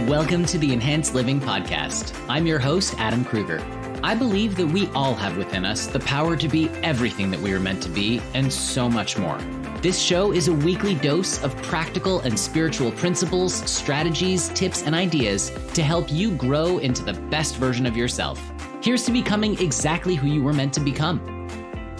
Welcome to the Enhanced Living Podcast. I'm your host, Adam Kruger. I believe that we all have within us the power to be everything that we are meant to be and so much more. This show is a weekly dose of practical and spiritual principles, strategies, tips, and ideas to help you grow into the best version of yourself. Here's to becoming exactly who you were meant to become.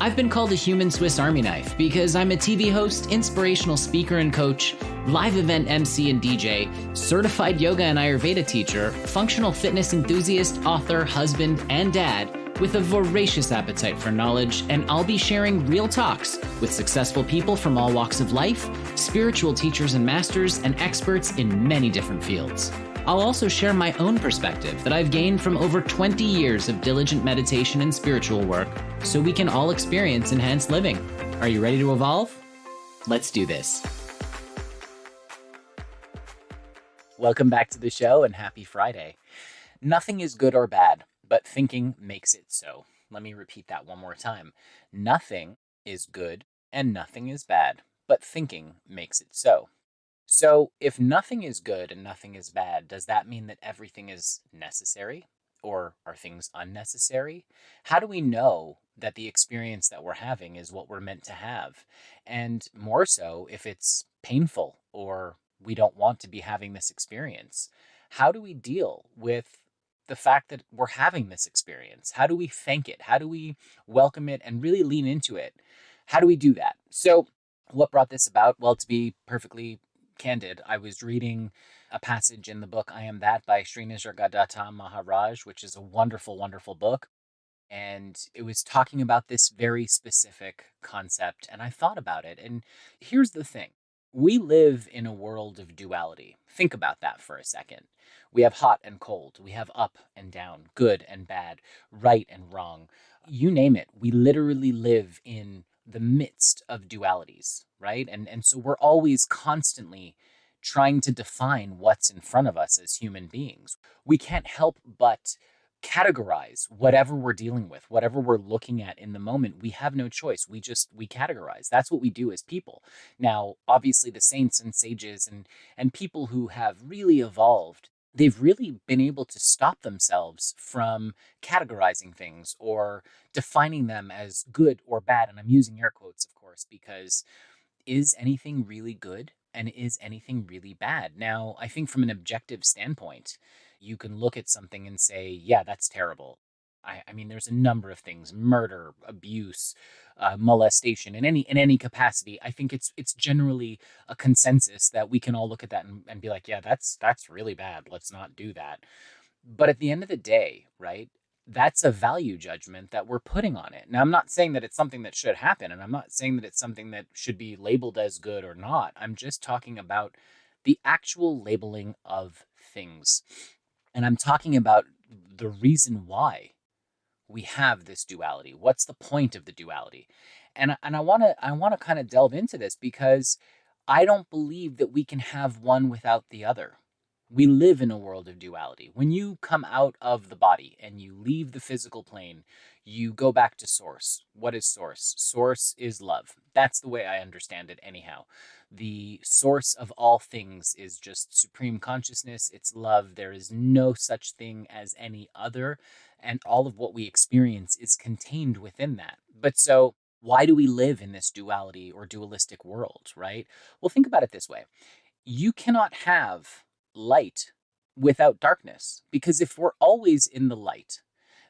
I've been called a human Swiss Army knife because I'm a TV host, inspirational speaker and coach, live event MC and DJ, certified yoga and Ayurveda teacher, functional fitness enthusiast, author, husband, and dad with a voracious appetite for knowledge, and I'll be sharing real talks with successful people from all walks of life, spiritual teachers and masters, and experts in many different fields. I'll also share my own perspective that I've gained from over 20 years of diligent meditation and spiritual work so we can all experience enhanced living. Are you ready to evolve? Let's do this. Welcome back to the show and happy Friday. Nothing is good or bad, but thinking makes it so. Let me repeat that one more time. Nothing is good and nothing is bad, but thinking makes it so. So if nothing is good and nothing is bad, does that mean that everything is necessary? Or are things unnecessary? How do we know that the experience that we're having is what we're meant to have? And more so, if it's painful or we don't want to be having this experience, how do we deal with the fact that we're having this experience? How do we thank it? How do we welcome it and really lean into it? How do we do that? So what brought this about? Well, to be perfectly candid, I was reading a passage in the book I Am That by Sri Nisargadatta Maharaj, which is a wonderful, wonderful book. And it was talking about this very specific concept. And I thought about it. And here's the thing. We live in a world of duality. Think about that for a second. We have hot and cold. We have up and down, good and bad, right and wrong. You name it. We literally live in the midst of dualities, right? And so we're always constantly trying to define what's in front of us as human beings. We can't help but categorize whatever we're dealing with, whatever we're looking at in the moment. We have no choice. We categorize. That's what we do as people. Now, obviously the saints and sages and people who have really evolved, they've really been able to stop themselves from categorizing things or defining them as good or bad. And I'm using air quotes, of course, because is anything really good and is anything really bad? Now, I think from an objective standpoint, you can look at something and say, yeah, that's terrible. I mean, there's a number of things: murder, abuse, molestation, in any capacity. I think it's generally a consensus that we can all look at that and be like, yeah, that's really bad. Let's not do that. But at the end of the day, right? That's a value judgment that we're putting on it. Now, I'm not saying that it's something that should happen, and I'm not saying that it's something that should be labeled as good or not. I'm just talking about the actual labeling of things. And I'm talking about the reason why we have this duality. What's the point of the duality? And I want to kind of delve into this because I don't believe that we can have one without the other. We live in a world of duality. When you come out of the body and you leave the physical plane, you go back to source. What is source? Source is love. That's the way I understand it anyhow. The source of all things is just supreme consciousness. It's love. There is no such thing as any other. And all of what we experience is contained within that. But so why do we live in this duality or dualistic world, right? Well, think about it this way. You cannot have light without darkness, because if we're always in the light,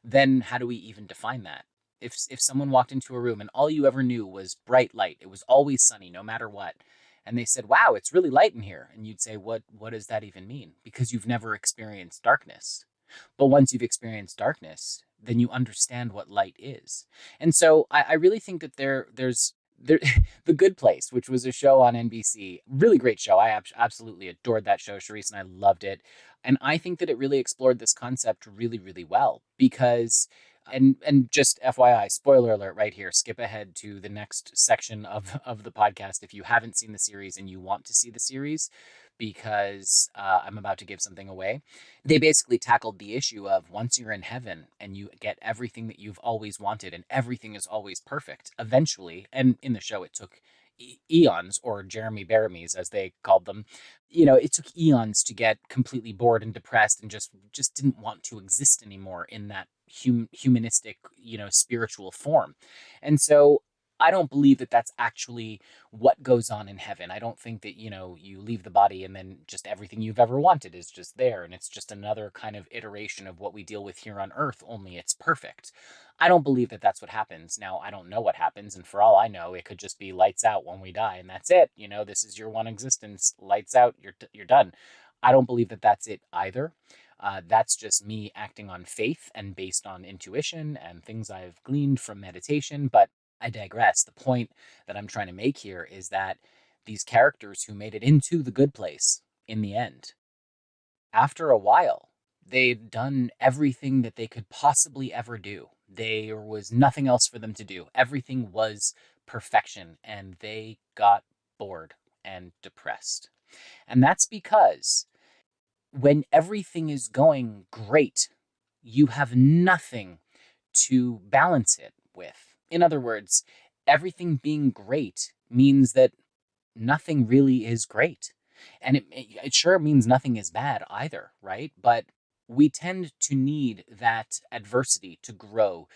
then how do we even define that? If someone walked into a room and all you ever knew was bright light, it was always sunny no matter what, and they said, wow, it's really light in here, and you'd say, what does that even mean? Because you've never experienced darkness. But once you've experienced darkness, then you understand what light is. And so I really think that there's The Good Place, which was a show on NBC, really great show. I absolutely adored that show. Charisse and I loved it. And I think that it really explored this concept really, really well because, and just FYI, spoiler alert right here, skip ahead to the next section of the podcast if you haven't seen the series and you want to see the series, because I'm about to give something away. They basically tackled the issue of once you're in heaven and you get everything that you've always wanted and everything is always perfect, eventually, and in the show it took eons, or Jeremy Bearamys, as they called them. It took eons to get completely bored and depressed and just didn't want to exist anymore in that humanistic, spiritual form. And so I don't believe that that's actually what goes on in heaven. I don't think that, you leave the body and then just everything you've ever wanted is just there. And it's just another kind of iteration of what we deal with here on earth, only it's perfect. I don't believe that that's what happens. Now, I don't know what happens. And for all I know, it could just be lights out when we die and that's it. This is your one existence. Lights out, you're done. I don't believe that that's it either. That's just me acting on faith and based on intuition and things I've gleaned from meditation. But I digress. The point that I'm trying to make here is that these characters who made it into the good place in the end, after a while, they'd done everything that they could possibly ever do. There was nothing else for them to do. Everything was perfection, and they got bored and depressed. And that's because when everything is going great, you have nothing to balance it with. In other words, everything being great means that nothing really is great. And it sure means nothing is bad either, right? But we tend to need that adversity to grow,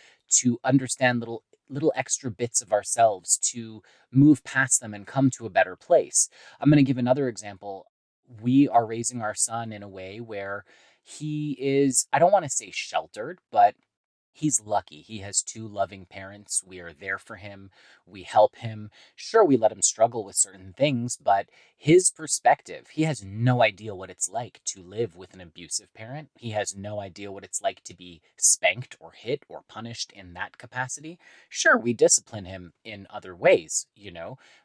to understand little extra bits of ourselves, to move past them and come to a better place. I'm going to give another example. We are raising our son in a way where he is, I don't want to say sheltered, but he's lucky. He has two loving parents. We are there for him. We help him. Sure, we let him struggle with certain things, but his perspective, he has no idea what it's like to live with an abusive parent. He has no idea what it's like to be spanked or hit or punished in that capacity. Sure, we discipline him in other ways,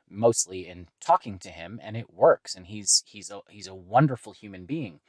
mostly in talking to him, and it works. And he's a wonderful human being,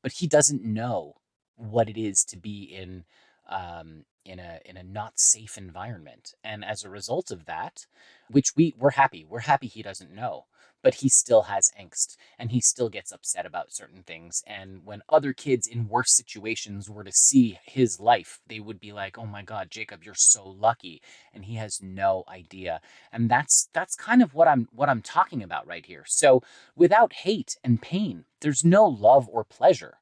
but he doesn't know what it is to be in a not safe environment. And as a result of that, which we're happy he doesn't know, but he still has angst and he still gets upset about certain things. And when other kids in worse situations were to see his life, they would be like, "Oh my God, Jacob, you're so lucky," and he has no idea. And that's kind of what I'm talking about right here. So without hate and pain, there's no love or pleasure.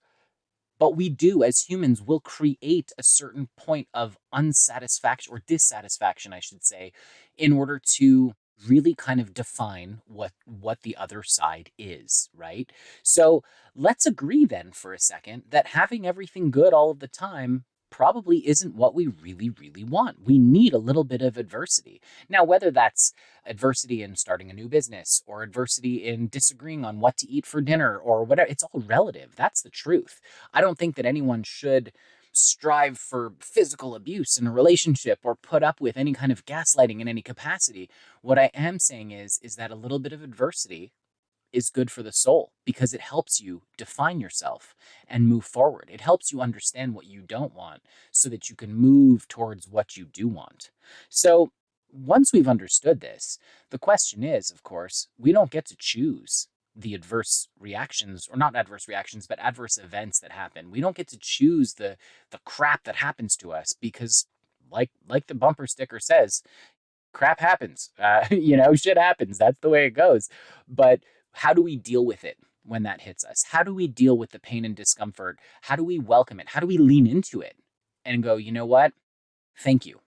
But we do, as humans, will create a certain point of unsatisfaction or dissatisfaction, I should say, in order to really kind of define what the other side is, right? So let's agree then for a second that having everything good all of the time probably isn't what we really, really want. We need a little bit of adversity. Now, whether that's adversity in starting a new business or adversity in disagreeing on what to eat for dinner or whatever, it's all relative. That's the truth. I don't think that anyone should strive for physical abuse in a relationship or put up with any kind of gaslighting in any capacity. What I am saying is that a little bit of adversity is good for the soul because it helps you define yourself and move forward. It helps you understand what you don't want so that you can move towards what you do want. So once we've understood this, the question is, of course, we don't get to choose the adverse reactions, or not adverse reactions, but adverse events that happen. We don't get to choose the crap that happens to us because like the bumper sticker says, crap happens. Shit happens. That's the way it goes. But how do we deal with it when that hits us? How do we deal with the pain and discomfort? How do we welcome it? How do we lean into it and go, you know what? Thank you.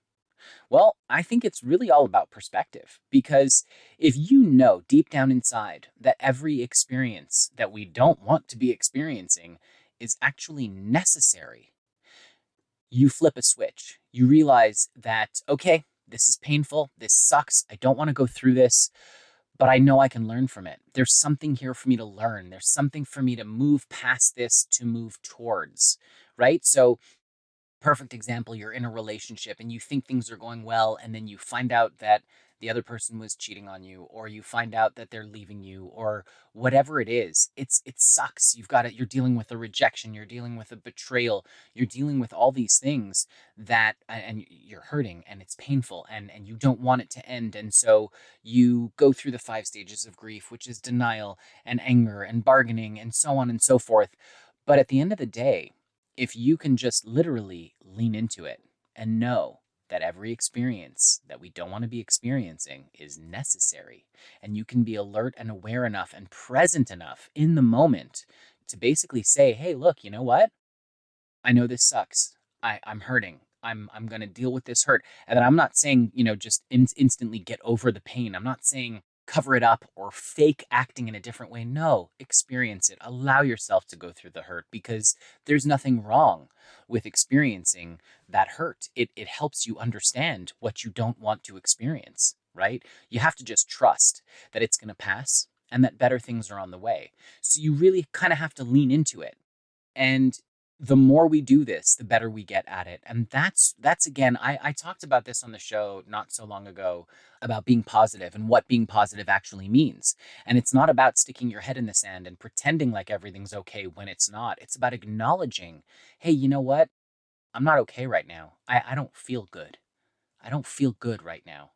Well, I think it's really all about perspective, because if you know deep down inside that every experience that we don't want to be experiencing is actually necessary, you flip a switch. You realize that, okay, this is painful. This sucks. I don't want to go through this, but I know I can learn from it. There's something here for me to learn. There's something for me to move past this, to move towards, right? So perfect example, you're in a relationship and you think things are going well, and then you find out that the other person was cheating on you, or you find out that they're leaving you, or whatever it is. It sucks. You're dealing with a rejection, you're dealing with a betrayal, you're dealing with all these things that, and you're hurting and it's painful, and you don't want it to end. And so you go through the 5 stages of grief, which is denial and anger and bargaining and so on and so forth. But at the end of the day, if you can just literally lean into it and know that every experience that we don't want to be experiencing is necessary. And you can be alert and aware enough and present enough in the moment to basically say, hey, look, you know what? I know this sucks. I'm hurting. I'm going to deal with this hurt. And then I'm not saying, just instantly get over the pain. I'm not saying cover it up or fake acting in a different way. No, experience it. Allow yourself to go through the hurt because there's nothing wrong with experiencing that hurt. It helps you understand what you don't want to experience, right? You have to just trust that it's going to pass and that better things are on the way. So you really kind of have to lean into it. And the more we do this, the better we get at it. And that's again, I talked about this on the show not so long ago about being positive and what being positive actually means. And it's not about sticking your head in the sand and pretending like everything's okay when it's not. It's about acknowledging, hey, you know what? I'm not okay right now. I don't feel good. I don't feel good right now,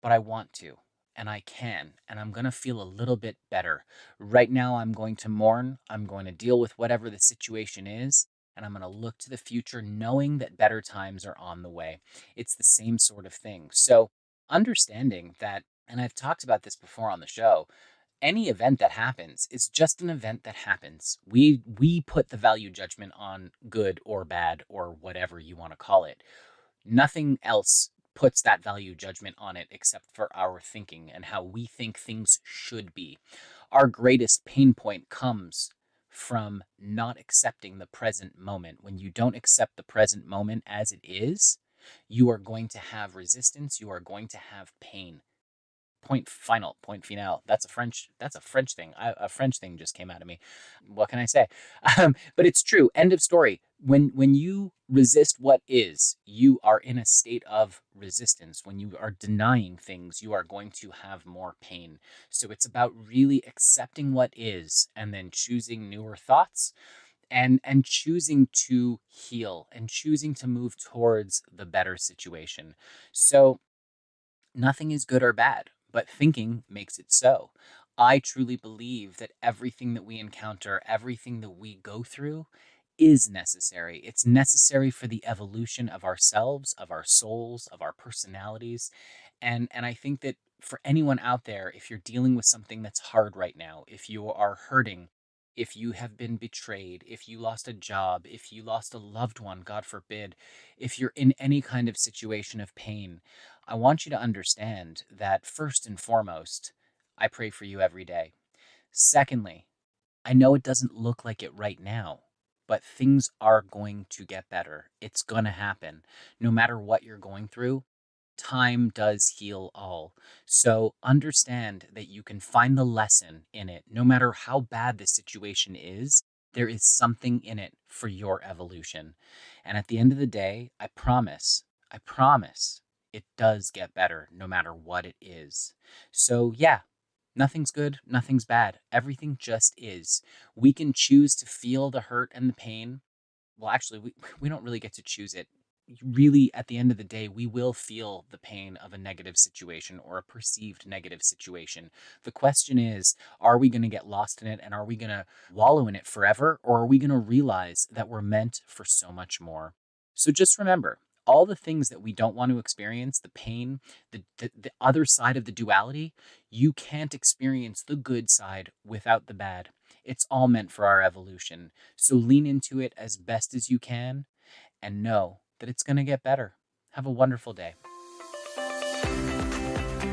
but I want to. And I can, and I'm going to feel a little bit better. Right now, I'm going to mourn. I'm going to deal with whatever the situation is, and I'm going to look to the future knowing that better times are on the way. It's the same sort of thing. So, understanding that, and I've talked about this before on the show, any event that happens is just an event that happens. We put the value judgment on good or bad or whatever you want to call it. Nothing else puts that value judgment on it except for our thinking and how we think things should be. Our greatest pain point comes from not accepting the present moment. When you don't accept the present moment as it is, you are going to have resistance, you are going to have pain. Point final. That's a French thing. A French thing just came out of me. What can I say? But it's true. End of story. When you resist what is, you are in a state of resistance. When you are denying things, you are going to have more pain. So it's about really accepting what is and then choosing newer thoughts and choosing to heal and choosing to move towards the better situation. So nothing is good or bad, but thinking makes it so. I truly believe that everything that we encounter, everything that we go through is necessary. It's necessary for the evolution of ourselves, of our souls, of our personalities. And I think that for anyone out there, if you're dealing with something that's hard right now, if you are hurting, if you have been betrayed, if you lost a job, if you lost a loved one, God forbid, if you're in any kind of situation of pain, I want you to understand that first and foremost, I pray for you every day. Secondly, I know it doesn't look like it right now, but things are going to get better. It's going to happen. No matter what you're going through, time does heal all. So understand that you can find the lesson in it. No matter how bad the situation is, there is something in it for your evolution. And at the end of the day, I promise, it does get better no matter what it is. So yeah, nothing's good, nothing's bad. Everything just is. We can choose to feel the hurt and the pain. Well, actually, we don't really get to choose it. Really, at the end of the day, we will feel the pain of a negative situation or a perceived negative situation. The question is, are we going to get lost in it and are we going to wallow in it forever? Or are we going to realize that we're meant for so much more? So just remember, all the things that we don't want to experience, the pain, the other side of the duality, you can't experience the good side without the bad. It's all meant for our evolution. So lean into it as best as you can and know that it's going to get better. Have a wonderful day.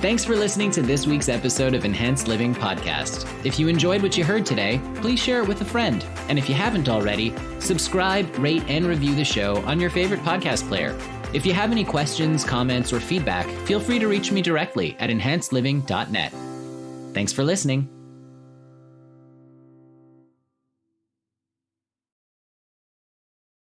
Thanks for listening to this week's episode of Enhanced Living Podcast. If you enjoyed what you heard today, please share it with a friend. And if you haven't already, subscribe, rate, and review the show on your favorite podcast player. If you have any questions, comments, or feedback, feel free to reach me directly at enhancedliving.net. Thanks for listening.